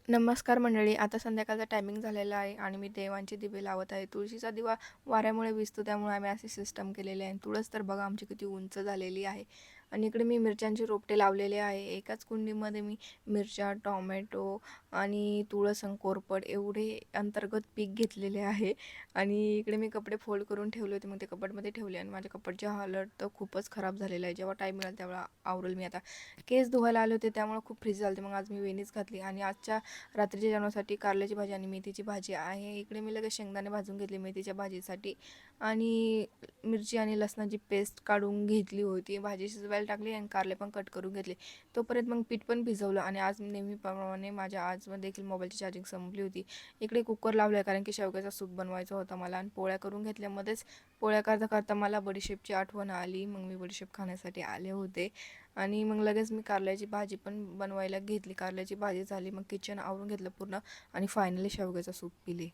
नमस्कार मंडळी. आता संध्याकाळचा टायमिंग झालेला आहे आणि मी देवांचे दिवे लावत आहे. तुळशीचा दिवा वाऱ्यामुळे विझतो, त्यामुळे आम्ही असे सिस्टम केलेले आहे. तुळस तर बघा आमची किती उंच झालेली आहे. आणि इकडे मी मिरच्यांचे रोपटे लावलेले आहे. एकाच कुंडीमध्ये मी मिरच्या, टोमॅटो आणि तुळस आणि कोरफड एवढे अंतर्गत पीक घेतलेले आहे. आणि इकडे मी कपडे फोल्ड करून ठेवले होते. मग ते कपाटमध्ये ठेवले आणि माझ्या कपाटची हालत तर खूपच खराब झालेलं आहे. जेव्हा टाईम मिळाला तेव्हा आवरेल मी आता. केस धुवायला आले होते त्यामुळे खूप फ्रीज झाले. मग आज मी वेणीच घातली आणि आजच्या रात्रीच्या जेवणासाठी कारल्याची भाजी आणि मेथीची भाजी आहे. इकडे मी लगेच शेंगदाणे भाजून घेतले मेथीच्या भाजीसाठी आणि मिरची आणि लसणाची पेस्ट काढून घेतली होती. भाजी शिजवायला टाकली आणि कारले पण कट करून घेतले. तोपर्यंत मग पीठ पण भिजवलं आणि आज नेहमीप्रमाणे माझ्या आज देखील मोबाईलची चार्जिंग संपली होती. इकडे कुकर लावला आहे कारण की शेवग्याचा सूप बनवायचा होता मला आणि पोळ्या करून घेतल्यामध्येच पोळ्या करता करता मला बडीशेपची आठवण आली. मग मी बडीशेप खाण्यासाठी आले होते आणि मग लगेच मी कारल्याची भाजी पण बनवायला घेतली. कारल्याची भाजी झाली, मग किचन आवरून घेतलं पूर्ण आणि फायनली शेवग्याचा सूप पिले.